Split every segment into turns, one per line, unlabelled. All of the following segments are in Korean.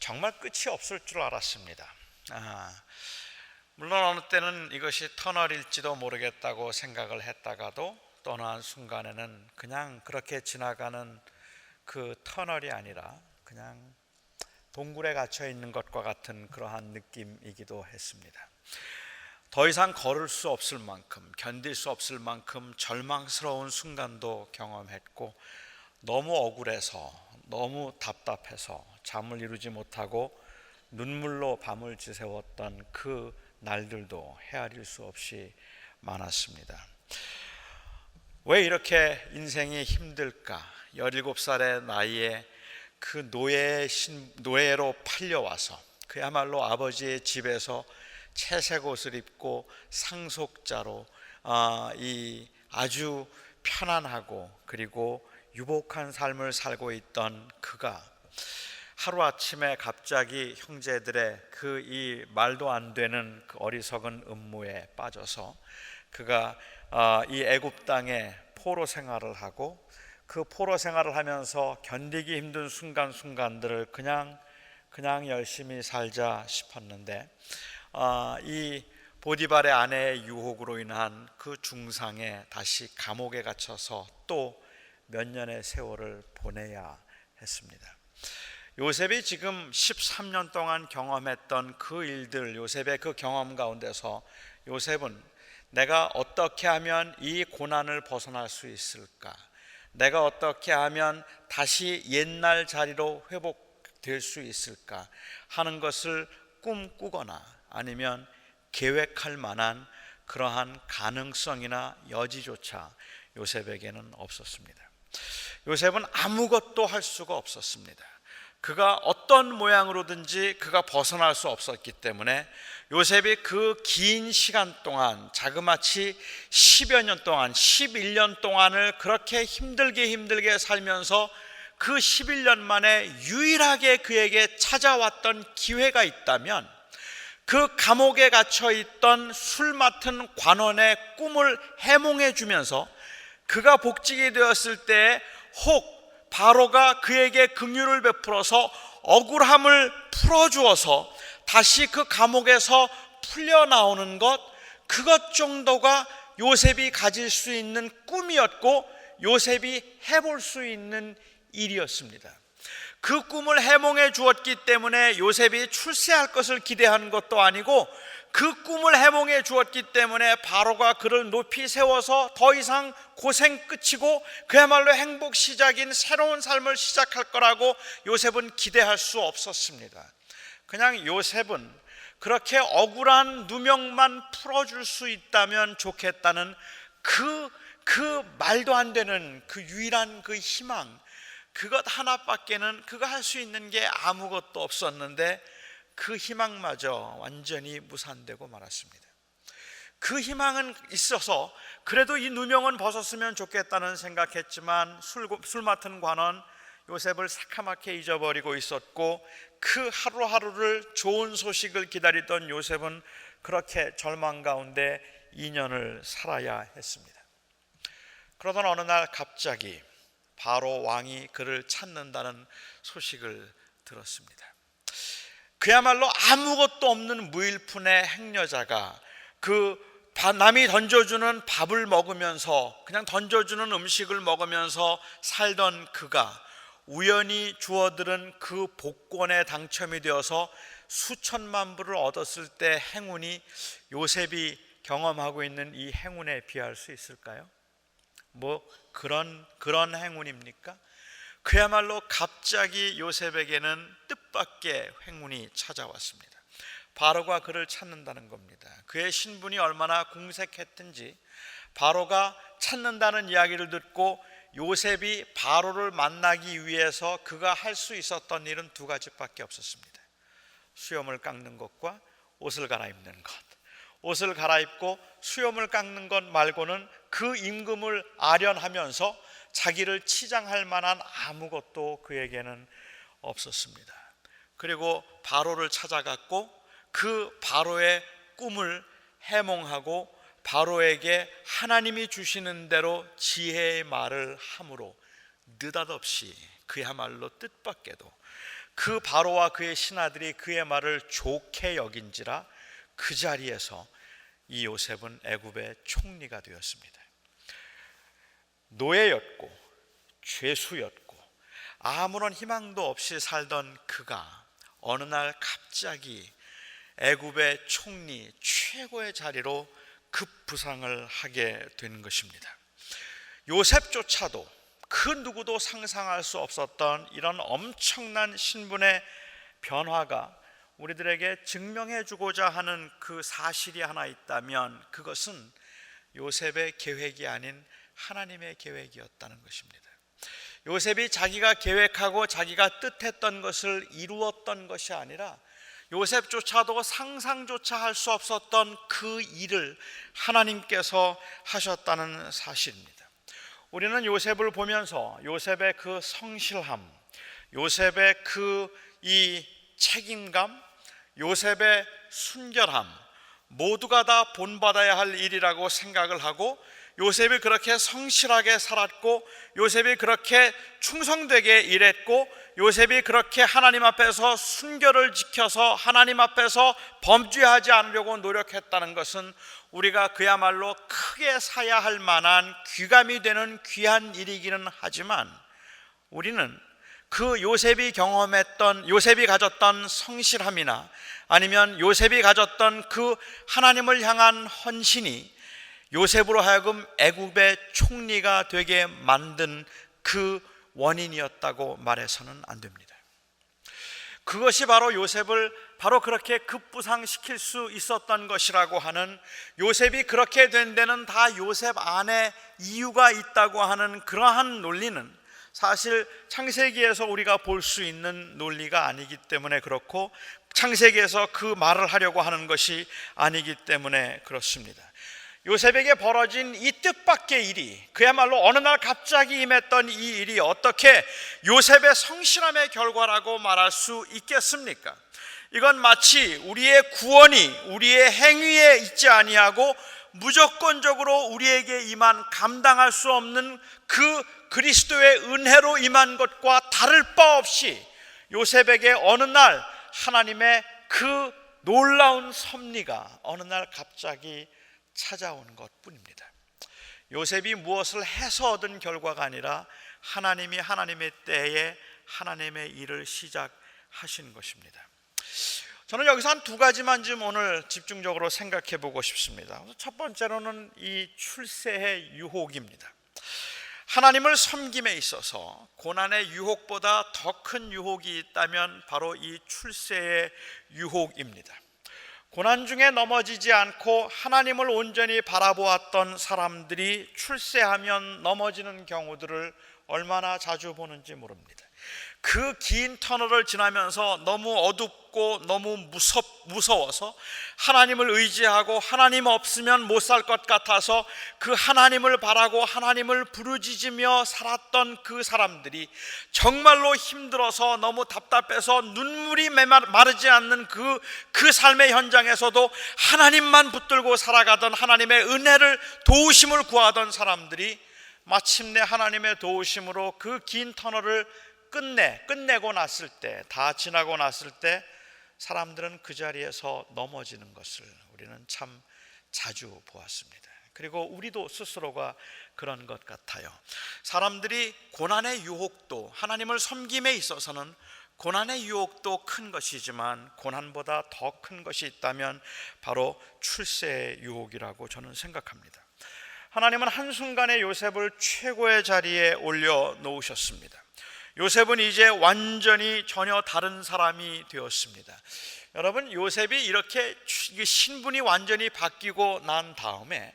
정말 끝이 없을 줄 알았습니다. 물론 어느 때는 이것이 터널일지도 모르겠다고 생각을 했다가도 또 어느 순간에는 그냥 그렇게 지나가는 그 터널이 아니라 그냥 동굴에 갇혀 있는 것과 같은 그러한 느낌이기도 했습니다. 더 이상 걸을 수 없을 만큼, 견딜 수 없을 만큼 절망스러운 순간도 경험했고, 너무 억울해서, 너무 답답해서 잠을 이루지 못하고 눈물로 밤을 지새웠던 그 날들도 헤아릴 수 없이 많았습니다. 왜 이렇게 인생이 힘들까? 17살의 나이에 그 노예로 팔려와서 그야말로 아버지의 집에서 채색 옷을 입고 상속자로 이 아주 편안하고 그리고 유복한 삶을 살고 있던 그가 하루아침에 갑자기 형제들의 그 이 말도 안 되는 그 어리석은 음모에 빠져서 그가 이 애굽 땅에 포로 생활을 하고 그 포로 생활을 하면서 견디기 힘든 순간순간들을 그냥 열심히 살자 싶었는데 이 보디발의 아내의 유혹으로 인한 그 중상에 다시 감옥에 갇혀서 또 몇 년의 세월을 보내야 했습니다. 요셉이 지금 13년 동안 경험했던 그 일들, 요셉의 그 경험 가운데서 요셉은 내가 어떻게 하면 이 고난을 벗어날 수 있을까? 내가 어떻게 하면 다시 옛날 자리로 회복될 수 있을까? 하는 것을 꿈꾸거나 아니면 계획할 만한 그러한 가능성이나 여지조차 요셉에게는 없었습니다. 요셉은 아무것도 할 수가 없었습니다. 그가 어떤 모양으로든지 그가 벗어날 수 없었기 때문에 요셉이 그 긴 시간 동안 자그마치 10여 년 동안 11년 동안을 그렇게 힘들게 살면서 그 11년 만에 유일하게 그에게 찾아왔던 기회가 있다면 그 감옥에 갇혀 있던 술 맡은 관원의 꿈을 해몽해 주면서 그가 복직이 되었을 때 혹 바로가 그에게 긍휼을 베풀어서 억울함을 풀어주어서 다시 그 감옥에서 풀려나오는 것, 그것 정도가 요셉이 가질 수 있는 꿈이었고 요셉이 해볼 수 있는 일이었습니다. 그 꿈을 해몽해 주었기 때문에 요셉이 출세할 것을 기대한 것도 아니고 그 꿈을 해몽해 주었기 때문에 바로가 그를 높이 세워서 더 이상 고생 끝이고 그야말로 행복 시작인 새로운 삶을 시작할 거라고 요셉은 기대할 수 없었습니다. 그냥 요셉은 그렇게 억울한 누명만 풀어줄 수 있다면 좋겠다는 그 말도 안 되는 그 유일한 그 희망, 그것 하나밖에는 그가 할 수 있는 게 아무것도 없었는데 그 희망마저 완전히 무산되고 말았습니다. 그 희망은 있어서 그래도 이 누명은 벗었으면 좋겠다는 생각했지만 술 맡은 관원 요셉을 새카맣게 잊어버리고 있었고 그 하루하루를 좋은 소식을 기다리던 요셉은 그렇게 절망 가운데 2년을 살아야 했습니다. 그러던 어느 날 갑자기 바로 왕이 그를 찾는다는 소식을 들었습니다. 그야말로 아무것도 없는 무일푼의 행여자가 남이 던져주는 밥을 먹으면서 그냥 던져주는 음식을 먹으면서 살던 그가 우연히 주어들은 그 복권에 당첨이 되어서 수천만 불을 얻었을 때 행운이 요셉이 경험하고 있는 이 행운에 비할 수 있을까요? 뭐 그런 행운입니까? 그야말로 갑자기 요셉에게는 뜻밖의 행운이 찾아왔습니다. 바로가 그를 찾는다는 겁니다. 그의 신분이 얼마나 궁색했든지 바로가 찾는다는 이야기를 듣고 요셉이 바로를 만나기 위해서 그가 할 수 있었던 일은 두 가지밖에 없었습니다. 수염을 깎는 것과 옷을 갈아입는 것. 옷을 갈아입고 수염을 깎는 것 말고는 그 임금을 아련하면서 자기를 치장할 만한 아무것도 그에게는 없었습니다. 그리고 바로를 찾아갔고 그 바로의 꿈을 해몽하고 바로에게 하나님이 주시는 대로 지혜의 말을 함으로 느닷없이 그야말로 뜻밖에도 그 바로와 그의 신하들이 그의 말을 좋게 여긴지라 그 자리에서 이 요셉은 애굽의 총리가 되었습니다. 노예였고 죄수였고 아무런 희망도 없이 살던 그가 어느 날 갑자기 애굽의 총리 최고의 자리로 급부상을 하게 된 것입니다. 요셉조차도 그 누구도 상상할 수 없었던 이런 엄청난 신분의 변화가 우리들에게 증명해 주고자 하는 그 사실이 하나 있다면 그것은 요셉의 계획이 아닌 하나님의 계획이었다는 것입니다. 요셉이 자기가 계획하고 자기가 뜻했던 것을 이루었던 것이 아니라 요셉조차도 상상조차 할 수 없었던 그 일을 하나님께서 하셨다는 사실입니다. 우리는 요셉을 보면서 요셉의 그 성실함, 요셉의 이 책임감, 요셉의 순결함 모두가 다 본받아야 할 일이라고 생각을 하고 요셉이 그렇게 성실하게 살았고 요셉이 그렇게 충성되게 일했고 요셉이 그렇게 하나님 앞에서 순결을 지켜서 하나님 앞에서 범죄하지 않으려고 노력했다는 것은 우리가 그야말로 크게 사야 할 만한 귀감이 되는 귀한 일이기는 하지만 우리는 그 요셉이 경험했던 요셉이 가졌던 성실함이나 아니면 요셉이 가졌던 그 하나님을 향한 헌신이 요셉으로 하여금 애굽의 총리가 되게 만든 그 원인이었다고 말해서는 안 됩니다. 그것이 바로 요셉을 바로 그렇게 급부상시킬 수 있었던 것이라고 하는, 요셉이 그렇게 된 데는 다 요셉 안에 이유가 있다고 하는 그러한 논리는 사실 창세기에서 우리가 볼 수 있는 논리가 아니기 때문에 그렇고 창세기에서 그 말을 하려고 하는 것이 아니기 때문에 그렇습니다. 요셉에게 벌어진 이 뜻밖의 일이, 그야말로 어느 날 갑자기 임했던 이 일이 어떻게 요셉의 성실함의 결과라고 말할 수 있겠습니까? 이건 마치 우리의 구원이 우리의 행위에 있지 아니하고 무조건적으로 우리에게 임한 감당할 수 없는 그 그리스도의 은혜로 임한 것과 다를 바 없이 요셉에게 어느 날 하나님의 그 놀라운 섭리가 어느 날 갑자기 찾아온 것뿐입니다. 요셉이 무엇을 해서 얻은 결과가 아니라 하나님이 하나님의 때에 하나님의 일을 시작하신 것입니다. 저는 여기서 한 두 가지만 좀 오늘 집중적으로 생각해 보고 싶습니다. 첫 번째로는 이 출세의 유혹입니다. 하나님을 섬김에 있어서 고난의 유혹보다 더 큰 유혹이 있다면 바로 이 출세의 유혹입니다. 고난 중에 넘어지지 않고 하나님을 온전히 바라보았던 사람들이 출세하면 넘어지는 경우들을 얼마나 자주 보는지 모릅니다. 그 긴 터널을 지나면서 너무 어둡고 너무 무서워서 하나님을 의지하고 하나님 없으면 못 살 것 같아서 그 하나님을 바라고 하나님을 부르짖으며 살았던 그 사람들이 정말로 힘들어서 너무 답답해서 눈물이 마르지 않는 그 삶의 현장에서도 하나님만 붙들고 살아가던, 하나님의 은혜를, 도우심을 구하던 사람들이 마침내 하나님의 도우심으로 그 긴 터널을 끝내고 났을 때, 다 지나고 났을 때 사람들은 그 자리에서 넘어지는 것을 우리는 참 자주 보았습니다. 그리고 우리도 스스로가 그런 것 같아요. 사람들이 고난의 유혹도, 하나님을 섬김에 있어서는 고난의 유혹도 큰 것이지만 고난보다 더 큰 것이 있다면 바로 출세의 유혹이라고 저는 생각합니다. 하나님은 한순간에 요셉을 최고의 자리에 올려놓으셨습니다. 요셉은 이제 완전히 전혀 다른 사람이 되었습니다. 여러분, 요셉이 이렇게 신분이 완전히 바뀌고 난 다음에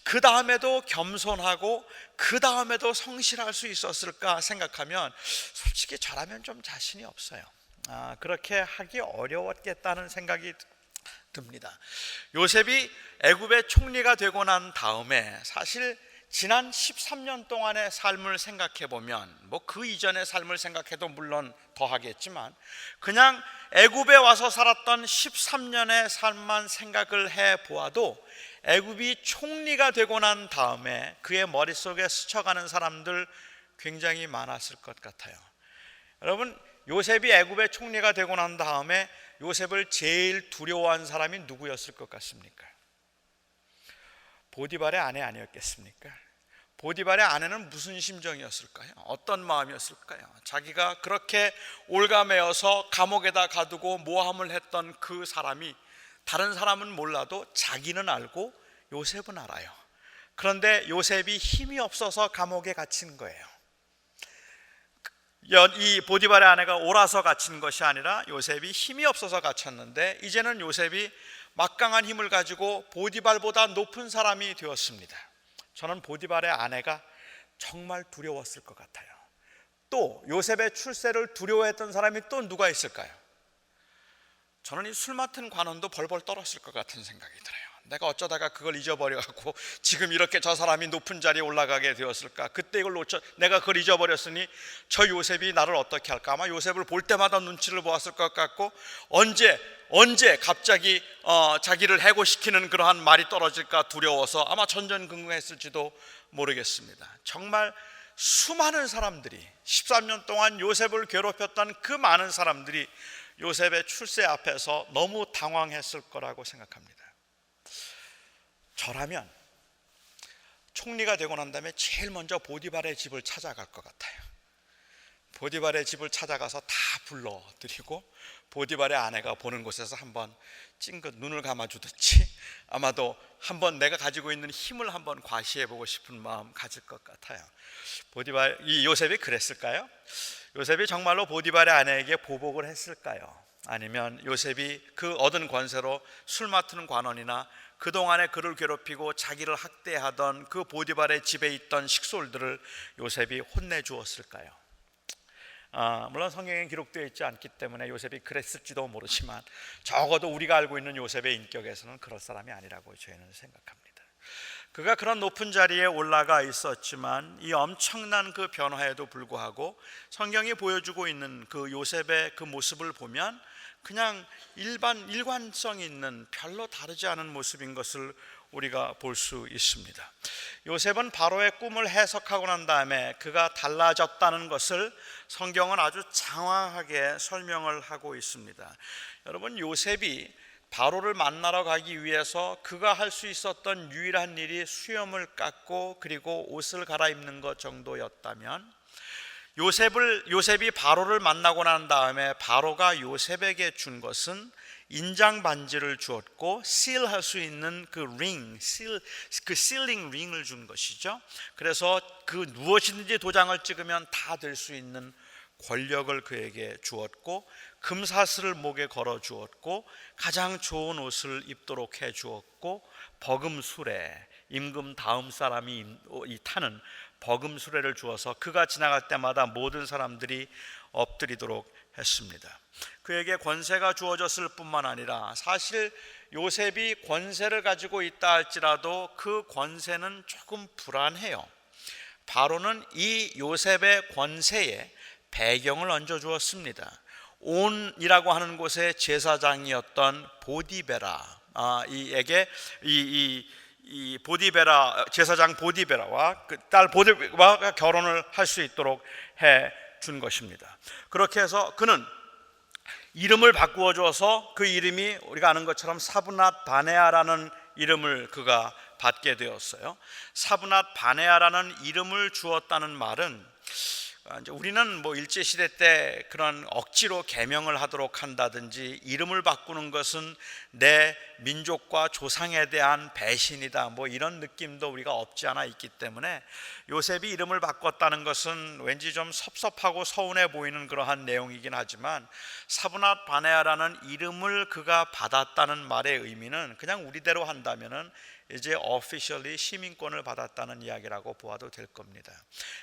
그 다음에도 겸손하고 그 다음에도 성실할 수 있었을까 생각하면 솔직히 저라면 좀 자신이 없어요. 그렇게 하기 어려웠겠다는 생각이 듭니다. 요셉이 애굽의 총리가 되고 난 다음에 사실 지난 13년 동안의 삶을 생각해 보면, 뭐 그 이전의 삶을 생각해도 물론 더 하겠지만 그냥 애굽에 와서 살았던 13년의 삶만 생각을 해 보아도 애굽이 총리가 되고 난 다음에 그의 머릿속에 스쳐가는 사람들 굉장히 많았을 것 같아요. 여러분, 요셉이 애굽의 총리가 되고 난 다음에 요셉을 제일 두려워한 사람이 누구였을 것 같습니까? 보디발의 아내 아니었겠습니까? 보디발의 아내는 무슨 심정이었을까요? 어떤 마음이었을까요? 자기가 그렇게 올가매어서 감옥에다 가두고 모함을 했던 그 사람이, 다른 사람은 몰라도 자기는 알고 요셉은 알아요. 그런데 요셉이 힘이 없어서 감옥에 갇힌 거예요. 이 보디발의 아내가 옳아서 갇힌 것이 아니라 요셉이 힘이 없어서 갇혔는데, 이제는 요셉이 막강한 힘을 가지고 보디발보다 높은 사람이 되었습니다. 저는 보디발의 아내가 정말 두려웠을 것 같아요. 또 요셉의 출세를 두려워했던 사람이 또 누가 있을까요? 저는 이 술 맡은 관원도 벌벌 떨었을 것 같은 생각이 들어요. 내가 어쩌다가 그걸 잊어버려갖고 지금 이렇게 저 사람이 높은 자리에 올라가게 되었을까? 그때 이걸 내가 그걸 잊어버렸으니 저 요셉이 나를 어떻게 할까? 아마 요셉을 볼 때마다 눈치를 보았을 것 같고, 언제 갑자기 자기를 해고시키는 그러한 말이 떨어질까 두려워서 아마 전전긍긍했을지도 모르겠습니다. 정말 수많은 사람들이, 13년 동안 요셉을 괴롭혔던 그 많은 사람들이 요셉의 출세 앞에서 너무 당황했을 거라고 생각합니다. 저라면 총리가 되고 난 다음에 제일 먼저 보디발의 집을 찾아갈 것 같아요. 보디발의 집을 찾아가서 다 불러드리고 보디발의 아내가 보는 곳에서 한번 찡긋 눈을 감아주듯이 아마도 한번 내가 가지고 있는 힘을 한번 과시해보고 싶은 마음 가질 것 같아요. 이 요셉이 그랬을까요? 요셉이 정말로 보디발의 아내에게 보복을 했을까요? 아니면 요셉이 그 얻은 권세로 술 맡은 관원이나 그동안에 그를 괴롭히고 자기를 학대하던 그 보디발의 집에 있던 식솔들을 요셉이 혼내주었을까요? 물론 성경에 기록되어 있지 않기 때문에 요셉이 그랬을지도 모르지만 적어도 우리가 알고 있는 요셉의 인격에서는 그럴 사람이 아니라고 저희는 생각합니다. 그가 그런 높은 자리에 올라가 있었지만 이 엄청난 그 변화에도 불구하고 성경이 보여주고 있는 그 요셉의 그 모습을 보면 그냥 일관성 있는 별로 다르지 않은 모습인 것을 우리가 볼 수 있습니다. 요셉은 바로의 꿈을 해석하고 난 다음에 그가 달라졌다는 것을 성경은 아주 장황하게 설명을 하고 있습니다. 여러분, 요셉이 바로를 만나러 가기 위해서 그가 할 수 있었던 유일한 일이 수염을 깎고 그리고 옷을 갈아입는 것 정도였다면, 요셉이 바로를 만나고 난 다음에 바로가 요셉에게 준 것은 인장 반지를 주었고 실할 수 있는 그 실링 링을 준 것이죠. 그래서 그 무엇이든지 도장을 찍으면 다 될 수 있는 권력을 그에게 주었고 금사슬을 목에 걸어 주었고 가장 좋은 옷을 입도록 해 주었고 버금수레, 임금 다음 사람이 타는 버금수레를 주어서 그가 지나갈 때마다 모든 사람들이 엎드리도록 했습니다. 그에게 권세가 주어졌을 뿐만 아니라 사실 요셉이 권세를 가지고 있다 할지라도 그 권세는 조금 불안해요. 바로는 이 요셉의 권세에 배경을 얹어주었습니다. 온이라고 하는 곳의 제사장이었던 보디베라, 이 보디베라, 제사장 보디베라와 그 딸 보디베라가 결혼을 할 수 있도록 해 준 것입니다. 그렇게 해서 그는 이름을 바꾸어 줘서 그 이름이 우리가 아는 것처럼 사브낫 바네아라는 이름을 그가 받게 되었어요. 사브낫 바네아라는 이름을 주었다는 말은 이제 우리는 뭐 일제 시대 때 그런 억지로 계명을 하도록 한다든지 이름을 바꾸는 것은 내 민족과 조상에 대한 배신이다, 뭐 이런 느낌도 우리가 없지 않아 있기 때문에 요셉이 이름을 바꿨다는 것은 왠지 좀 섭섭하고 서운해 보이는 그러한 내용이긴 하지만 사브낫 바네아라는 이름을 그가 받았다는 말의 의미는 그냥 우리대로 한다면은 이제 officially 시민권을 받았다는 이야기라고 보아도 될 겁니다.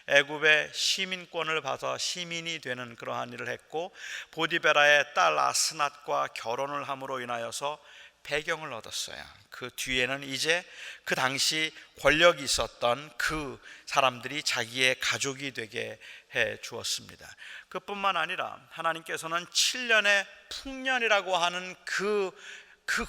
애굽의 시민권을 받아 시민이 되는 그러한 일을 했고 보디베라의 딸 아스낫과 결혼을 함으로 인하여서 배경을 얻었어요. 그 뒤에는 이제 그 당시 권력이 있었던 그 사람들이 자기의 가족이 되게 해 주었습니다. 그뿐만 아니라 하나님께서는 7년의 풍년이라고 하는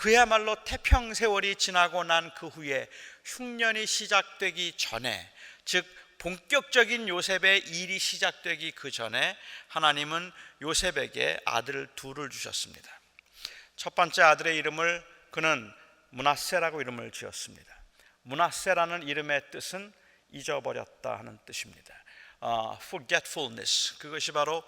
그야말로 태평 세월이 지나고 난 그 후에 흉년이 시작되기 전에, 즉 본격적인 요셉의 일이 시작되기 그 전에 하나님은 요셉에게 아들 둘을 주셨습니다. 첫 번째 아들의 이름을 그는 므낫세라고 이름을 지었습니다. 므낫세라는 이름의 뜻은 잊어버렸다 하는 뜻입니다. forgetfulness, 그것이 바로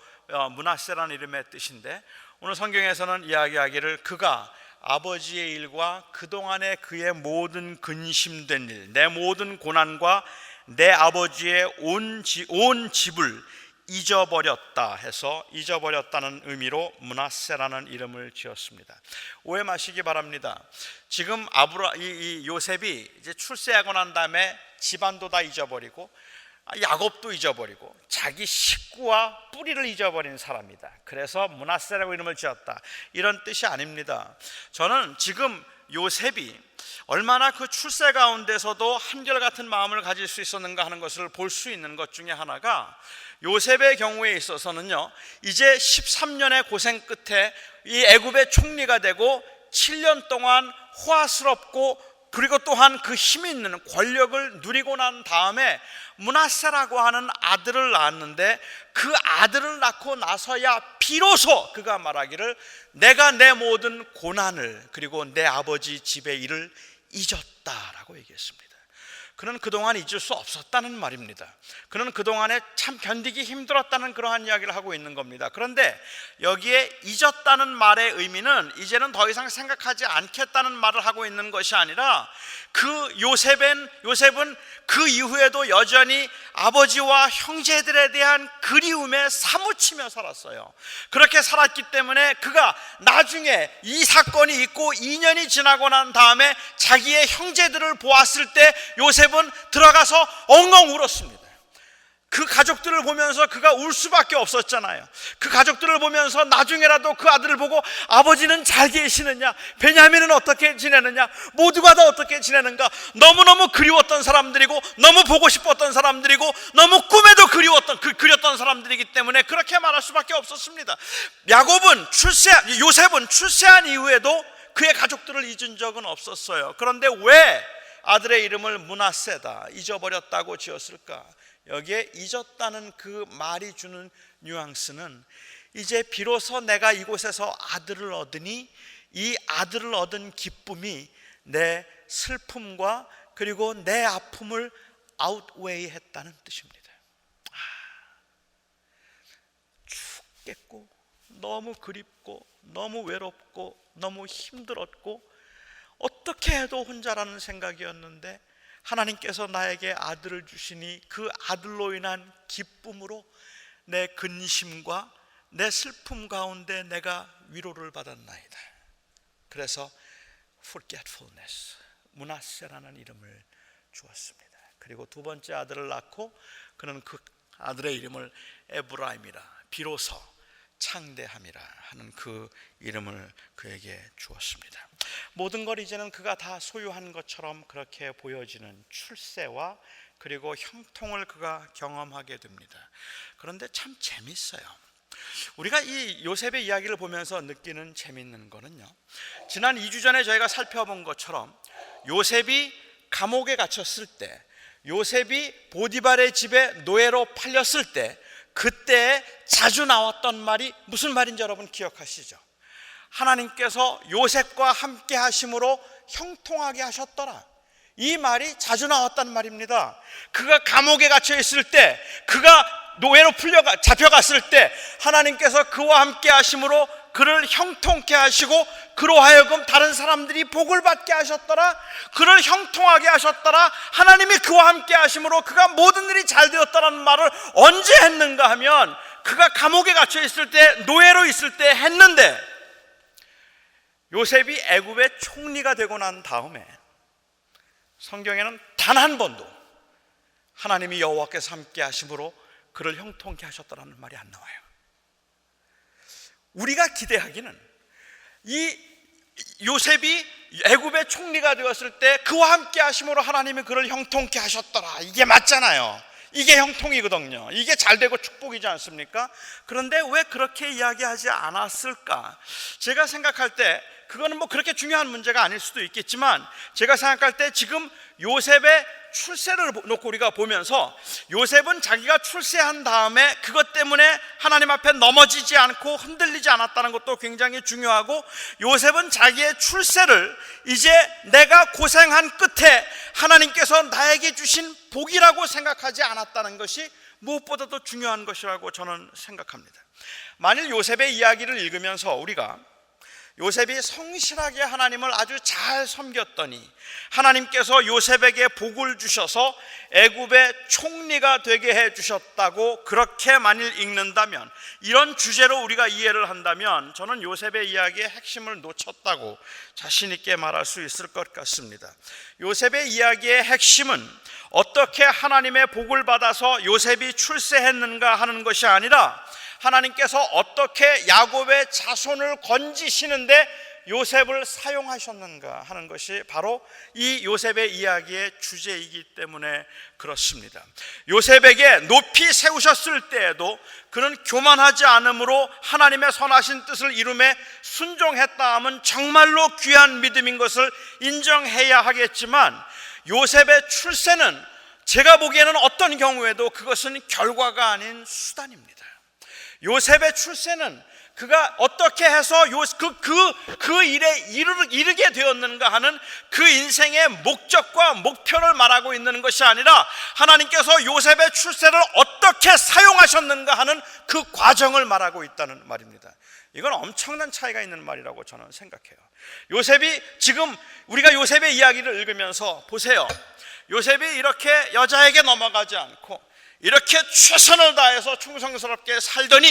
므낫세라는 이름의 뜻인데, 오늘 성경에서는 이야기하기를 그가 아버지의 일과 그동안의 그의 모든 근심된 일, 내 모든 고난과 내 아버지의 온 집을 잊어버렸다 해서 잊어버렸다는 의미로 므낫세라는 이름을 지었습니다. 오해 마시기 바랍니다. 지금 이 요셉이 이제 출세하고 난 다음에 집안도 다 잊어버리고 야곱도 잊어버리고 자기 식구와 뿌리를 잊어버린 사람이다. 그래서 므낫세라고 이름을 지었다, 이런 뜻이 아닙니다. 저는 지금 요셉이 얼마나 그 출세 가운데서도 한결같은 마음을 가질 수 있었는가 하는 것을 볼 수 있는 것 중에 하나가, 요셉의 경우에 있어서는요, 이제 13년의 고생 끝에 이 애굽의 총리가 되고 7년 동안 호화스럽고 그리고 또한 그 힘 있는 권력을 누리고 난 다음에 므낫세라고 하는 아들을 낳았는데, 그 아들을 낳고 나서야 비로소 그가 말하기를 내가 내 모든 고난을 그리고 내 아버지 집의 일을 잊었다라고 얘기했습니다. 그는 그동안 잊을 수 없었다는 말입니다. 그는 그동안에 참 견디기 힘들었다는 그러한 이야기를 하고 있는 겁니다. 그런데 여기에 잊었다는 말의 의미는 이제는 더 이상 생각하지 않겠다는 말을 하고 있는 것이 아니라, 그 요셉은 그 이후에도 여전히 아버지와 형제들에 대한 그리움에 사무치며 살았어요. 그렇게 살았기 때문에 그가 나중에 이 사건이 있고 2년이 지나고 난 다음에 자기의 형제들을 보았을 때 요셉은 들어가서 엉엉 울었습니다. 그 가족들을 보면서 그가 울 수밖에 없었잖아요. 그 가족들을 보면서 나중에라도 그 아들을 보고 아버지는 잘 계시느냐, 베냐민은 어떻게 지내느냐, 모두가 다 어떻게 지내는가, 너무너무 그리웠던 사람들이고 너무 보고 싶었던 사람들이고 너무 꿈에도 그렸던 사람들이기 때문에 그렇게 말할 수밖에 없었습니다. 요셉은 출세한 이후에도 그의 가족들을 잊은 적은 없었어요. 그런데 왜 아들의 이름을 므낫세다, 잊어버렸다고 지었을까? 여기에 잊었다는 그 말이 주는 뉘앙스는, 이제 비로소 내가 이곳에서 아들을 얻으니 이 아들을 얻은 기쁨이 내 슬픔과 그리고 내 아픔을 아웃웨이 했다는 뜻입니다. 죽겠고 너무 그립고 너무 외롭고 너무 힘들었고 어떻게 해도 혼자라는 생각이었는데, 하나님께서 나에게 아들을 주시니 그 아들로 인한 기쁨으로 내 근심과 내 슬픔 가운데 내가 위로를 받았나이다. 그래서 forgetfulness, 므낫세라는 이름을 주었습니다. 그리고 두 번째 아들을 낳고 그는 그 아들의 이름을 에브라임이라, 비로소 창대함이라 하는 그 이름을 그에게 주었습니다. 모든 걸 이제는 그가 다 소유한 것처럼 그렇게 보여지는 출세와 그리고 형통을 그가 경험하게 됩니다. 그런데 참 재밌어요. 우리가 이 요셉의 이야기를 보면서 느끼는 재밌는 거는요, 지난 2주 전에 저희가 살펴본 것처럼 요셉이 감옥에 갇혔을 때, 요셉이 보디발의 집에 노예로 팔렸을 때, 그때 자주 나왔던 말이 무슨 말인지 여러분 기억하시죠? 하나님께서 요셉과 함께 하심으로 형통하게 하셨더라, 이 말이 자주 나왔단 말입니다. 그가 감옥에 갇혀 있을 때, 그가 노예로 잡혀갔을 때 하나님께서 그와 함께 하심으로 그를 형통케 하시고 그로 하여금 다른 사람들이 복을 받게 하셨더라, 그를 형통하게 하셨더라, 하나님이 그와 함께 하심으로 그가 모든 일이 잘 되었다는 말을 언제 했는가 하면, 그가 감옥에 갇혀 있을 때, 노예로 있을 때 했는데, 요셉이 애굽의 총리가 되고 난 다음에 성경에는 단 한 번도 하나님이 여호와께서 함께 하심으로 그를 형통케 하셨다는 말이 안 나와요. 우리가 기대하기는 이 요셉이 애굽의 총리가 되었을 때 그와 함께 하심으로 하나님이 그를 형통케 하셨더라, 이게 맞잖아요. 이게 형통이거든요. 이게 잘되고 축복이지 않습니까? 그런데 왜 그렇게 이야기하지 않았을까? 제가 생각할 때 그거는 뭐 그렇게 중요한 문제가 아닐 수도 있겠지만, 제가 생각할 때 지금 요셉의 출세를 놓고 우리가 보면서 요셉은 자기가 출세한 다음에 그것 때문에 하나님 앞에 넘어지지 않고 흔들리지 않았다는 것도 굉장히 중요하고, 요셉은 자기의 출세를 이제 내가 고생한 끝에 하나님께서 나에게 주신 복이라고 생각하지 않았다는 것이 무엇보다도 중요한 것이라고 저는 생각합니다. 만일 요셉의 이야기를 읽으면서 우리가 요셉이 성실하게 하나님을 아주 잘 섬겼더니 하나님께서 요셉에게 복을 주셔서 애굽의 총리가 되게 해 주셨다고 그렇게 만일 읽는다면, 이런 주제로 우리가 이해를 한다면 저는 요셉의 이야기의 핵심을 놓쳤다고 자신 있게 말할 수 있을 것 같습니다. 요셉의 이야기의 핵심은 어떻게 하나님의 복을 받아서 요셉이 출세했는가 하는 것이 아니라 하나님께서 어떻게 야곱의 자손을 건지시는데 요셉을 사용하셨는가 하는 것이 바로 이 요셉의 이야기의 주제이기 때문에 그렇습니다. 요셉에게 높이 세우셨을 때에도 그는 교만하지 않으므로 하나님의 선하신 뜻을 이룸에 순종했다 하면 정말로 귀한 믿음인 것을 인정해야 하겠지만, 요셉의 출세는 제가 보기에는 어떤 경우에도 그것은 결과가 아닌 수단입니다. 요셉의 출세는 그가 어떻게 해서 그 일에 이르게 되었는가 하는 그 인생의 목적과 목표를 말하고 있는 것이 아니라 하나님께서 요셉의 출세를 어떻게 사용하셨는가 하는 그 과정을 말하고 있다는 말입니다. 이건 엄청난 차이가 있는 말이라고 저는 생각해요. 요셉이 지금 우리가 요셉의 이야기를 읽으면서 보세요. 요셉이 이렇게 여자에게 넘어가지 않고 이렇게 최선을 다해서 충성스럽게 살더니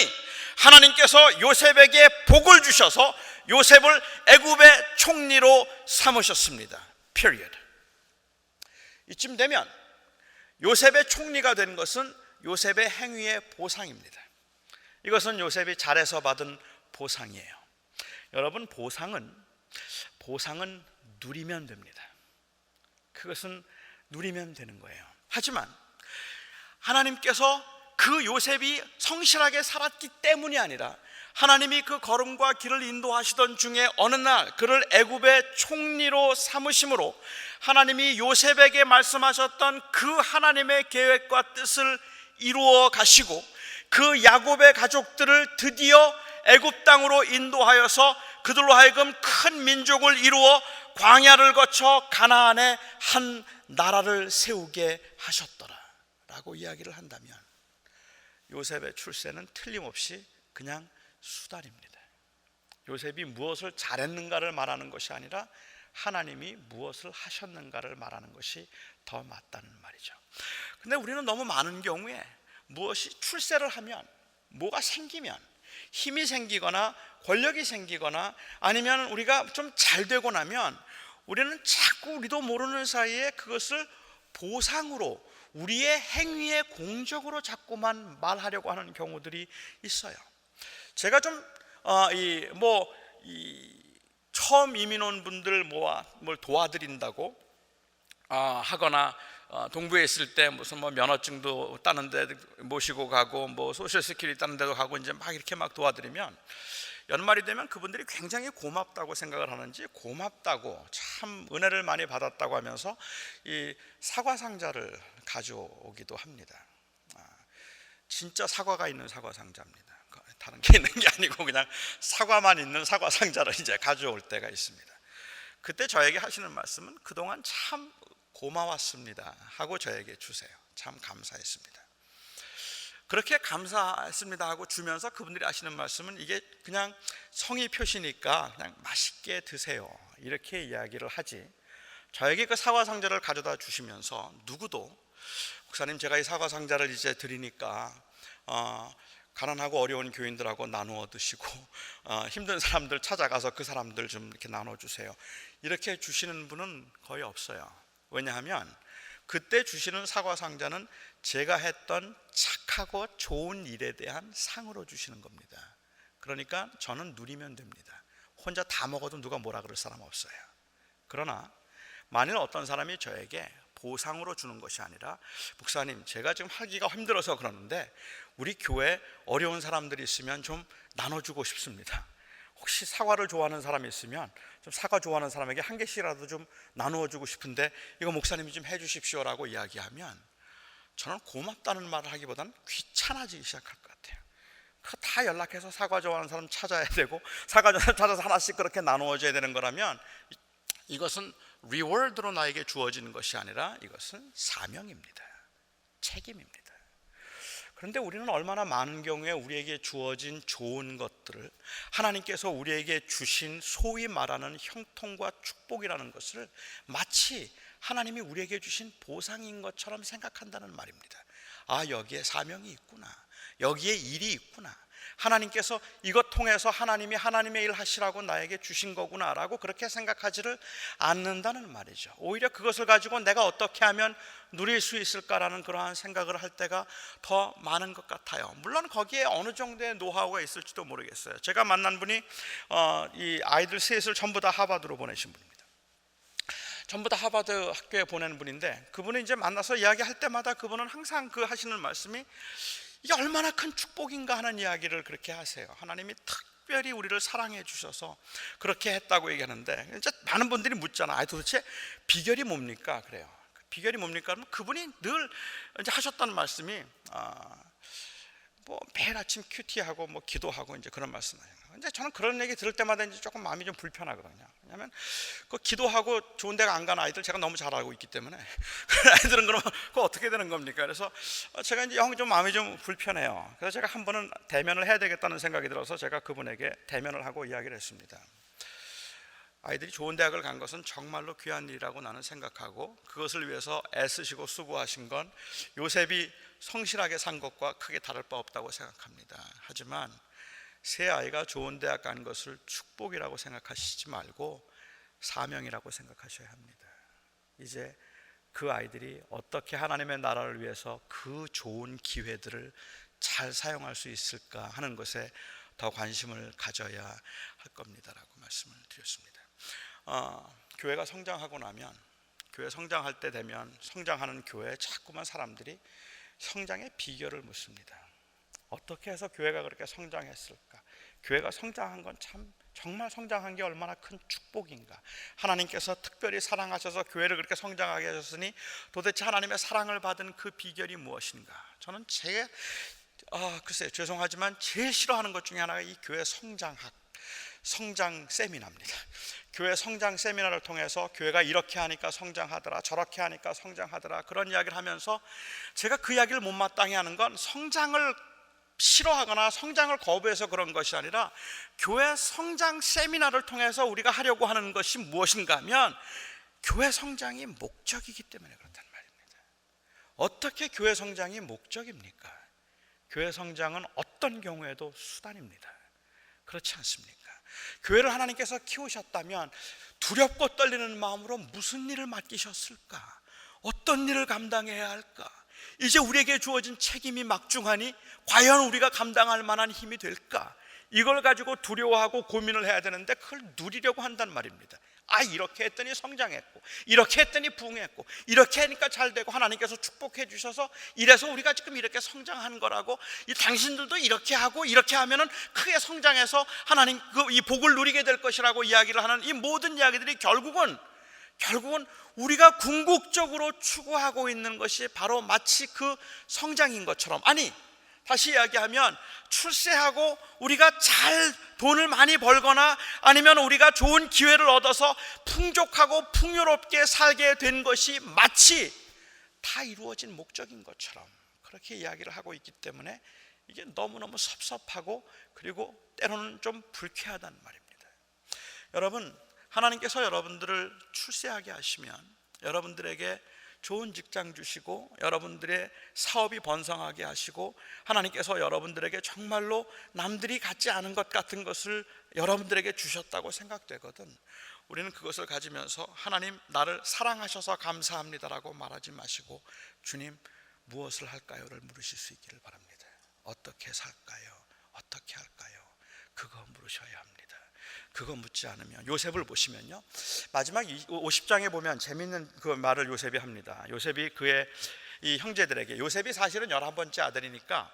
하나님께서 요셉에게 복을 주셔서 요셉을 애굽의 총리로 삼으셨습니다. period. 이쯤 되면 요셉의 총리가 된 것은 요셉의 행위의 보상입니다. 이것은 요셉이 잘해서 받은 보상이에요. 여러분, 보상은 누리면 됩니다. 그것은 누리면 되는 거예요. 하지만 하나님께서 그 요셉이 성실하게 살았기 때문이 아니라 하나님이 그 걸음과 길을 인도하시던 중에 어느 날 그를 애굽의 총리로 삼으심으로 하나님이 요셉에게 말씀하셨던 그 하나님의 계획과 뜻을 이루어 가시고 그 야곱의 가족들을 드디어 애굽 땅으로 인도하여서 그들로 하여금 큰 민족을 이루어 광야를 거쳐 가나안에 한 나라를 세우게 하셨더라 라고 이야기를 한다면, 요셉의 출세는 틀림없이 그냥 수단입니다. 요셉이 무엇을 잘했는가를 말하는 것이 아니라 하나님이 무엇을 하셨는가를 말하는 것이 더 맞다는 말이죠. 근데 우리는 너무 많은 경우에 무엇이 출세를 하면, 뭐가 생기면, 힘이 생기거나 권력이 생기거나 아니면 우리가 좀 잘 되고 나면 우리는 자꾸 우리도 모르는 사이에 그것을 보상으로, 우리의 행위의 공적으로 자꾸만 말하려고 하는 경우들이 있어요. 제가 좀 처음 이민 온 분들 뭘 도와드린다고 하거나 동부에 있을 때 무슨 면허증도 따는 데 모시고 가고 소셜 세큐리티 따는 데도 가고 이제 막 이렇게 막 도와드리면 연말이 되면 그분들이 굉장히 고맙다고 생각을 하는지, 고맙다고 참 은혜를 많이 받았다고 하면서 이 사과 상자를 가져오기도 합니다. 진짜 사과가 있는 사과 상자입니다. 다른 게 있는 게 아니고 그냥 사과만 있는 사과 상자를 이제 가져올 때가 있습니다. 그때 저에게 하시는 말씀은 그동안 참 고마웠습니다 하고 저에게 주세요. 참 감사했습니다. 그렇게 감사했습니다 하고 주면서 그분들이 하시는 말씀은 이게 그냥 성의 표시니까 그냥 맛있게 드세요 이렇게 이야기를 하지, 저에게 그 사과 상자를 가져다 주시면서 누구도 목사님 제가 이 사과 상자를 이제 드리니까 가난하고 어려운 교인들하고 나누어 드시고 힘든 사람들 찾아가서 그 사람들 좀 이렇게 나눠주세요 이렇게 주시는 분은 거의 없어요. 왜냐하면 그때 주시는 사과 상자는 제가 했던 착하고 좋은 일에 대한 상으로 주시는 겁니다. 그러니까 저는 누리면 됩니다. 혼자 다 먹어도 누가 뭐라 그럴 사람 없어요. 그러나 만일 어떤 사람이 저에게 보상으로 주는 것이 아니라 목사님 제가 지금 하기가 힘들어서 그러는데 우리 교회에 어려운 사람들이 있으면 좀 나눠주고 싶습니다. 혹시 사과를 좋아하는 사람이 있으면 좀 사과 좋아하는 사람에게 한 개씩이라도 좀 나누어 주고 싶은데 이거 목사님이 좀 해주십시오라고 이야기하면 저는 고맙다는 말을 하기보다는 귀찮아지기 시작할 것 같아요. 다 연락해서 사과 좋아하는 사람 찾아야 되고 사과 좋아하는 사람 찾아서 하나씩 그렇게 나누어줘야 되는 거라면 이것은 리워드로 나에게 주어지는 것이 아니라 이것은 사명입니다. 책임입니다. 그런데 우리는 얼마나 많은 경우에 우리에게 주어진 좋은 것들을 하나님께서 우리에게 주신 소위 말하는 형통과 축복이라는 것을 마치 하나님이 우리에게 주신 보상인 것처럼 생각한다는 말입니다. 아, 여기에 사명이 있구나, 여기에 일이 있구나, 하나님께서 이것 통해서 하나님이 하나님의 일 하시라고 나에게 주신 거구나 라고 그렇게 생각하지를 않는다는 말이죠. 오히려 그것을 가지고 내가 어떻게 하면 누릴 수 있을까라는 그러한 생각을 할 때가 더 많은 것 같아요. 물론 거기에 어느 정도의 노하우가 있을지도 모르겠어요. 제가 만난 분이 이 아이들 셋을 전부 다 하버드로 보내신 분입니다. 전부 다 하버드 학교에 보낸 분인데, 그분이 이제 만나서 이야기할 때마다 그분은 항상 그 하시는 말씀이 이게 얼마나 큰 축복인가 하는 이야기를 그렇게 하세요. 하나님이 특별히 우리를 사랑해 주셔서 그렇게 했다고 얘기하는데, 이제 많은 분들이 묻잖아. 도대체 비결이 뭡니까? 그래요. 비결이 뭡니까? 그러면 그분이 늘 이제 하셨던 말씀이 뭐 매일 아침 큐티하고 뭐 기도하고 이제 그런 말씀이에요. 근데 저는 그런 얘기 들을 때마다 이제 조금 마음이 좀 불편하거든요. 왜냐하면 그 기도하고 좋은 데가 안 간 아이들 제가 너무 잘 알고 있기 때문에 그 아이들은 그러면 그거 어떻게 되는 겁니까? 그래서 제가 이제 형 좀 마음이 좀 불편해요. 그래서 제가 한 번은 대면을 해야 되겠다는 생각이 들어서 제가 그분에게 대면을 하고 이야기를 했습니다. 아이들이 좋은 대학을 간 것은 정말로 귀한 일이라고 나는 생각하고, 그것을 위해서 애쓰시고 수고하신 건 요셉이 성실하게 산 것과 크게 다를 바 없다고 생각합니다. 하지만 새 아이가 좋은 대학 간 것을 축복이라고 생각하시지 말고 사명이라고 생각하셔야 합니다. 이제 그 아이들이 어떻게 하나님의 나라를 위해서 그 좋은 기회들을 잘 사용할 수 있을까 하는 것에 더 관심을 가져야 할 겁니다라고 말씀을 드렸습니다. 교회가 성장하고 나면, 교회 성장할 때 되면 성장하는 교회에 자꾸만 사람들이 성장의 비결을 묻습니다. 어떻게 해서 교회가 그렇게 성장했을까? 교회가 성장한 건 참 정말 성장한 게 얼마나 큰 축복인가? 하나님께서 특별히 사랑하셔서 교회를 그렇게 성장하게 하셨으니 도대체 하나님의 사랑을 받은 그 비결이 무엇인가? 저는 글쎄요, 죄송하지만 제일 싫어하는 것 중에 하나가 이 교회 성장 세미나입니다. 교회 성장 세미나를 통해서 교회가 이렇게 하니까 성장하더라, 저렇게 하니까 성장하더라, 그런 이야기를 하면서 제가 그 이야기를 못마땅해 하는 건 성장을 싫어하거나 성장을 거부해서 그런 것이 아니라 교회 성장 세미나를 통해서 우리가 하려고 하는 것이 무엇인가 하면 교회 성장이 목적이기 때문에 그렇단 말입니다. 어떻게 교회 성장이 목적입니까? 교회 성장은 어떤 경우에도 수단입니다. 그렇지 않습니까? 교회를 하나님께서 키우셨다면 두렵고 떨리는 마음으로 무슨 일을 맡기셨을까? 어떤 일을 감당해야 할까? 이제 우리에게 주어진 책임이 막중하니 과연 우리가 감당할 만한 힘이 될까? 이걸 가지고 두려워하고 고민을 해야 되는데 그걸 누리려고 한단 말입니다. 이렇게 했더니 성장했고, 이렇게 했더니 부흥했고, 이렇게 하니까 잘 되고, 하나님께서 축복해 주셔서 이래서 우리가 지금 이렇게 성장한 거라고, 당신들도 이렇게 하고 이렇게 하면은 크게 성장해서 하나님 이 복을 누리게 될 것이라고 이야기를 하는 이 모든 이야기들이 결국은 우리가 궁극적으로 추구하고 있는 것이 바로 마치 그 성장인 것처럼, 다시 이야기하면 출세하고 우리가 잘 돈을 많이 벌거나 아니면 우리가 좋은 기회를 얻어서 풍족하고 풍요롭게 살게 된 것이 마치 다 이루어진 목적인 것처럼 그렇게 이야기를 하고 있기 때문에 이게 너무너무 섭섭하고 그리고 때로는 좀 불쾌하단 말입니다. 여러분, 하나님께서 여러분들을 출세하게 하시면, 여러분들에게 좋은 직장 주시고 여러분들의 사업이 번성하게 하시고 하나님께서 여러분들에게 정말로 남들이 갖지 않은 것 같은 것을 여러분들에게 주셨다고 생각되거든, 우리는 그것을 가지면서 하나님 나를 사랑하셔서 감사합니다라고 말하지 마시고 주님 무엇을 할까요를 물으실 수 있기를 바랍니다. 어떻게 살까요? 어떻게 할까요? 그거 물으셔야 합니다. 그거 묻지 않으면, 요셉을 보시면요, 마지막 50장에 보면 재밌는 그 말을 요셉이 합니다. 요셉이 그의 이 형제들에게, 요셉이 사실은 11번째 아들이니까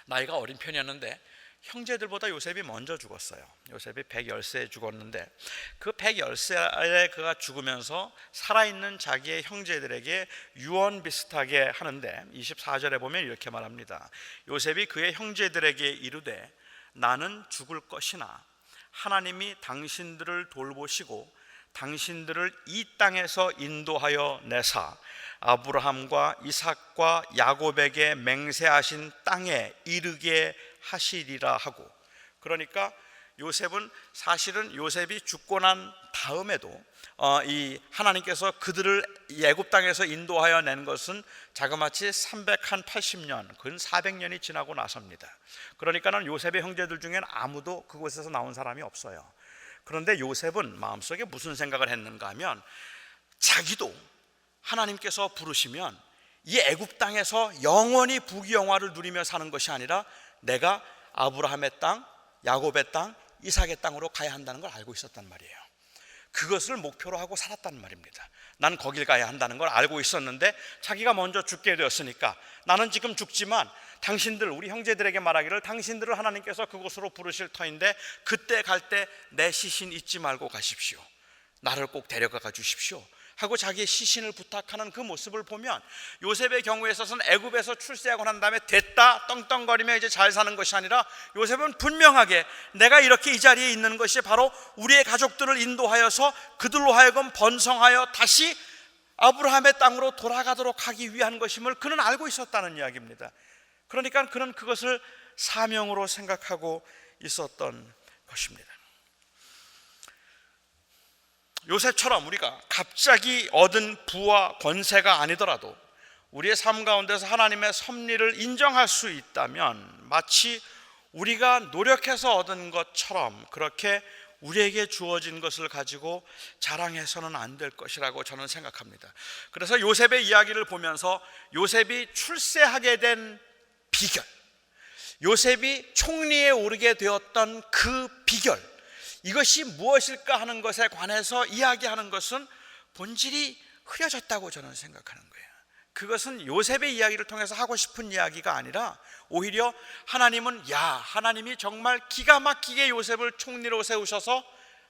나이가 어린 편이었는데 형제들보다 요셉이 먼저 죽었어요. 요셉이 110세에 죽었는데 그 110세에 그가 죽으면서 살아있는 자기의 형제들에게 유언 비슷하게 하는데 24절에 보면 이렇게 말합니다. 요셉이 그의 형제들에게 이르되 나는 죽을 것이나 하나님이 당신들을 돌보시고 당신들을 이 땅에서 인도하여 내사 아브라함과 이삭과 야곱에게 맹세하신 땅에 이르게 하시리라 하고, 그러니까 요셉은 사실은 요셉이 죽고 난 다음에도 이 하나님께서 그들을 애굽 땅에서 인도하여 낸 것은 자그마치 380년, 근 400년이 지나고 나서입니다. 그러니까는 요셉의 형제들 중엔 아무도 그곳에서 나온 사람이 없어요. 그런데 요셉은 마음속에 무슨 생각을 했는가 하면, 자기도 하나님께서 부르시면 이 애굽 땅에서 영원히 부귀영화를 누리며 사는 것이 아니라 내가 아브라함의 땅, 야곱의 땅, 이삭의 땅으로 가야 한다는 걸 알고 있었단 말이에요. 그것을 목표로 하고 살았단 말입니다. 난 거길 가야 한다는 걸 알고 있었는데 자기가 먼저 죽게 되었으니까 나는 지금 죽지만 당신들, 우리 형제들에게 말하기를 당신들을 하나님께서 그곳으로 부르실 터인데 그때 갈 때 내 시신 잊지 말고 가십시오. 나를 꼭 데려가 주십시오 하고 자기의 시신을 부탁하는 그 모습을 보면, 요셉의 경우에 있어서는 애굽에서 출세하고 난 다음에 됐다 떵떵거리며 이제 잘 사는 것이 아니라 요셉은 분명하게 내가 이렇게 이 자리에 있는 것이 바로 우리의 가족들을 인도하여서 그들로 하여금 번성하여 다시 아브라함의 땅으로 돌아가도록 하기 위한 것임을 그는 알고 있었다는 이야기입니다. 그러니까 그는 그것을 사명으로 생각하고 있었던 것입니다. 요셉처럼 우리가 갑자기 얻은 부와 권세가 아니더라도 우리의 삶 가운데서 하나님의 섭리를 인정할 수 있다면 마치 우리가 노력해서 얻은 것처럼 그렇게 우리에게 주어진 것을 가지고 자랑해서는 안 될 것이라고 저는 생각합니다. 그래서 요셉의 이야기를 보면서 요셉이 출세하게 된 비결, 요셉이 총리에 오르게 되었던 그 비결, 이것이 무엇일까 하는 것에 관해서 이야기하는 것은 본질이 흐려졌다고 저는 생각하는 거예요. 그것은 요셉의 이야기를 통해서 하고 싶은 이야기가 아니라 오히려 하나님은 하나님이 정말 기가 막히게 요셉을 총리로 세우셔서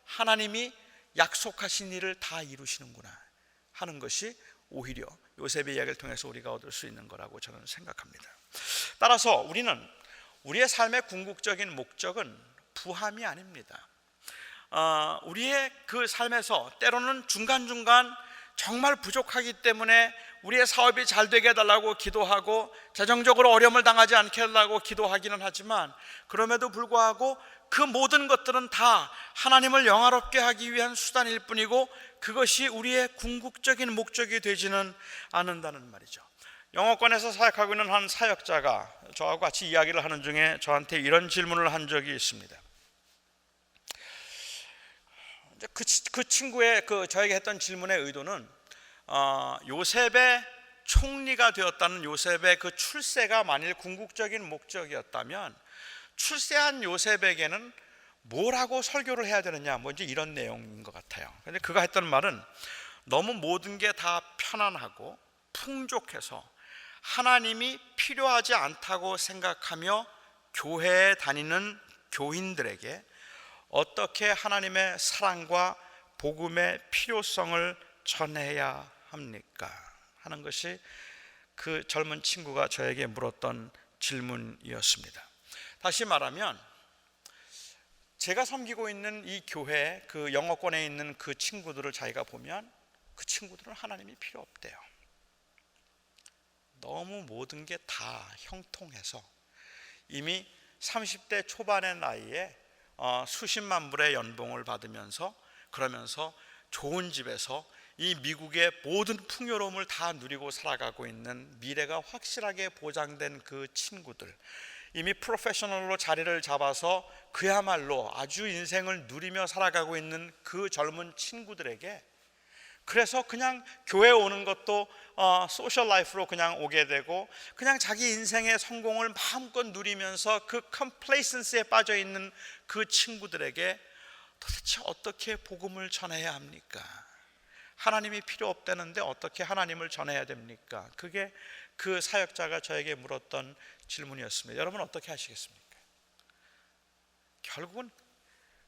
하나님이 약속하신 일을 다 이루시는구나 하는 것이 오히려 요셉의 이야기를 통해서 우리가 얻을 수 있는 거라고 저는 생각합니다. 따라서 우리는 우리의 삶의 궁극적인 목적은 부함이 아닙니다. 우리의 그 삶에서 때로는 중간중간 정말 부족하기 때문에 우리의 사업이 잘 되게 해달라고 기도하고 재정적으로 어려움을 당하지 않게 해달라고 기도하기는 하지만, 그럼에도 불구하고 그 모든 것들은 다 하나님을 영화롭게 하기 위한 수단일 뿐이고 그것이 우리의 궁극적인 목적이 되지는 않는다는 말이죠. 영어권에서 사역하고 있는 한 사역자가 저하고 같이 이야기를 하는 중에 저한테 이런 질문을 한 적이 있습니다. 그 친구의 저에게 했던 질문의 의도는 요셉의 총리가 되었다는 요셉의 그 출세가 만일 궁극적인 목적이었다면 출세한 요셉에게는 뭐라고 설교를 해야 되느냐, 이제 이런 내용인 것 같아요. 근데 그가 했던 말은 너무 모든 게 다 편안하고 풍족해서 하나님이 필요하지 않다고 생각하며 교회에 다니는 교인들에게 어떻게 하나님의 사랑과 복음의 필요성을 전해야 합니까? 하는 것이 그 젊은 친구가 저에게 물었던 질문이었습니다. 다시 말하면 제가 섬기고 있는 이 교회, 그 영어권에 있는 그 친구들을 자기가 보면 그 친구들은 하나님이 필요 없대요. 너무 모든 게 다 형통해서 이미 30대 초반의 나이에 수십만 불의 연봉을 받으면서, 그러면서 좋은 집에서 이 미국의 모든 풍요로움을 다 누리고 살아가고 있는 미래가 확실하게 보장된 그 친구들, 이미 프로페셔널로 자리를 잡아서 그야말로 아주 인생을 누리며 살아가고 있는 그 젊은 친구들에게, 그래서 그냥 교회 오는 것도 소셜 라이프로 그냥 오게 되고 그냥 자기 인생의 성공을 마음껏 누리면서 그 컴플레이선스에 빠져 있는 그 친구들에게 도대체 어떻게 복음을 전해야 합니까? 하나님이 필요 없다는데 어떻게 하나님을 전해야 됩니까? 그게 그 사역자가 저에게 물었던 질문이었습니다. 여러분 어떻게 하시겠습니까? 결국은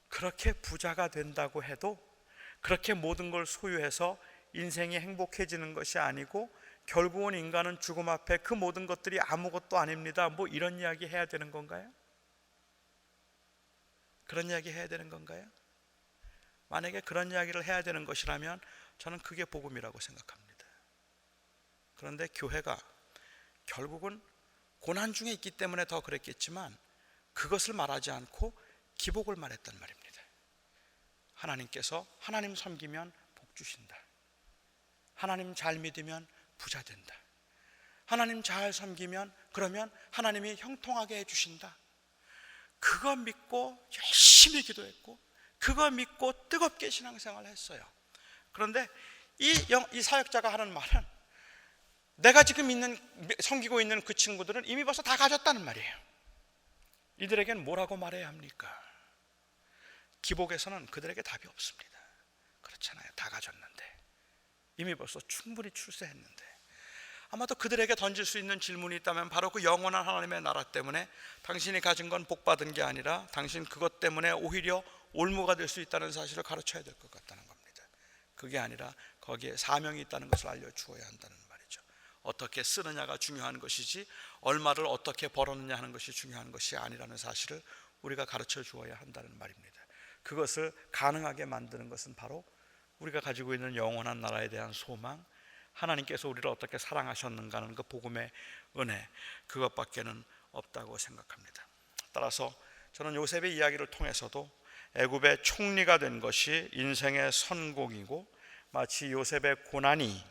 그렇게 부자가 된다고 해도, 그렇게 모든 걸 소유해서 인생이 행복해지는 것이 아니고 결국은 인간은 죽음 앞에 그 모든 것들이 아무것도 아닙니다, 뭐 이런 이야기 해야 되는 건가요? 그런 이야기 해야 되는 건가요? 만약에 그런 이야기를 해야 되는 것이라면 저는 그게 복음이라고 생각합니다. 그런데 교회가 결국은 고난 중에 있기 때문에 더 그랬겠지만 그것을 말하지 않고 기복을 말했단 말입니다. 하나님께서 하나님 섬기면 복 주신다. 하나님 잘 믿으면 부자 된다. 하나님 잘 섬기면 그러면 하나님이 형통하게 해주신다. 그거 믿고 열심히 기도했고 그거 믿고 뜨겁게 신앙생활을 했어요. 그런데 이 사역자가 하는 말은 내가 지금 섬기고 있는 그 친구들은 이미 벌써 다 가졌다는 말이에요. 이들에겐 뭐라고 말해야 합니까? 기복에서는 그들에게 답이 없습니다. 그렇잖아요. 다 가졌는데, 이미 벌써 충분히 출세했는데. 아마도 그들에게 던질 수 있는 질문이 있다면 바로 그 영원한 하나님의 나라 때문에 당신이 가진 건 복받은 게 아니라 당신 그것 때문에 오히려 올무가 될 수 있다는 사실을 가르쳐야 될 것 같다는 겁니다. 그게 아니라 거기에 사명이 있다는 것을 알려주어야 한다는 말이죠. 어떻게 쓰느냐가 중요한 것이지 얼마를 어떻게 벌었느냐 하는 것이 중요한 것이 아니라는 사실을 우리가 가르쳐 주어야 한다는 말입니다. 그것을 가능하게 만드는 것은 바로 우리가 가지고 있는 영원한 나라에 대한 소망, 하나님께서 우리를 어떻게 사랑하셨는가 하는 그 복음의 은혜, 그것밖에는 없다고 생각합니다. 따라서 저는 요셉의 이야기를 통해서도 애굽의 총리가 된 것이 인생의 선곡이고, 마치 요셉의 고난이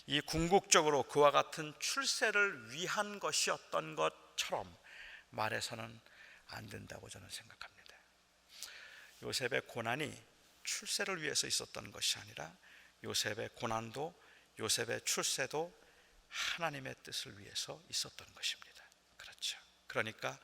이 궁극적으로 그와 같은 출세를 위한 것이었던 것처럼 말해서는 안 된다고 저는 생각합니다. 요셉의 고난이 출세를 위해서 있었던 것이 아니라 요셉의 고난도 요셉의 출세도 하나님의 뜻을 위해서 있었던 것입니다. 그렇죠. 그러니까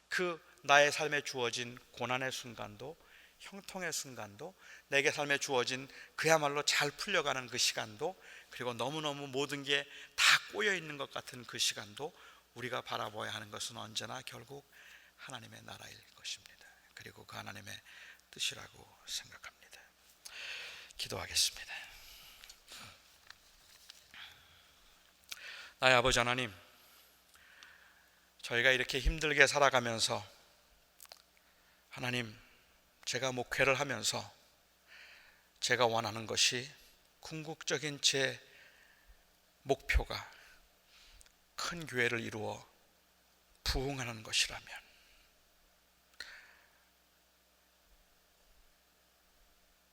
그 나의 삶에 주어진 고난의 순간도, 형통의 순간도, 내게 삶에 주어진 그야말로 잘 풀려가는 그 시간도, 그리고 너무너무 모든 게 다 꼬여있는 것 같은 그 시간도 우리가 바라봐야 하는 것은 언제나 결국 하나님의 나라일 것입니다. 그리고 그 하나님의 뜻이라고 생각합니다. 기도하겠습니다. 나의 아버지 하나님, 저희가 이렇게 힘들게 살아가면서 하나님, 제가 목회를 하면서 제가 원하는 것이 궁극적인 제 목표가 큰 교회를 이루어 부흥하는 것이라면,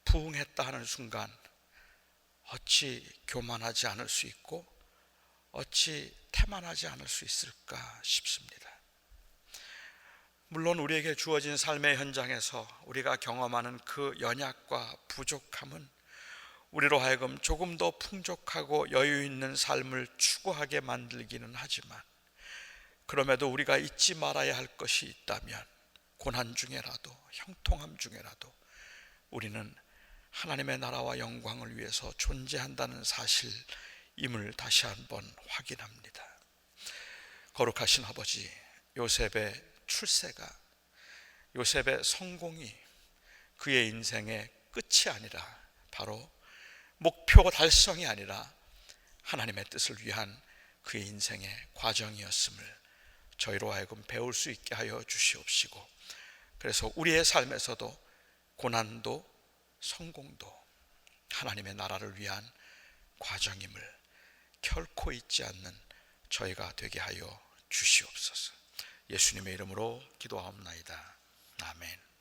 부흥했다 하는 순간 어찌 교만하지 않을 수 있고 어찌 태만하지 않을 수 있을까 싶습니다. 물론 우리에게 주어진 삶의 현장에서 우리가 경험하는 그 연약과 부족함은 우리로 하여금 조금 더 풍족하고 여유 있는 삶을 추구하게 만들기는 하지만, 그럼에도 우리가 잊지 말아야 할 것이 있다면 고난 중에라도 형통함 중에라도 우리는 하나님의 나라와 영광을 위해서 존재한다는 사실임을 다시 한번 확인합니다. 거룩하신 아버지, 요셉의 출세가, 요셉의 성공이 그의 인생의 끝이 아니라, 바로 목표 달성이 아니라 하나님의 뜻을 위한 그의 인생의 과정이었음을 저희로 하여금 배울 수 있게 하여 주시옵시고, 그래서 우리의 삶에서도 고난도 성공도 하나님의 나라를 위한 과정임을 결코 잊지 않는 저희가 되게 하여 주시옵소서. 예수님의 이름으로 기도하옵나이다. 아멘.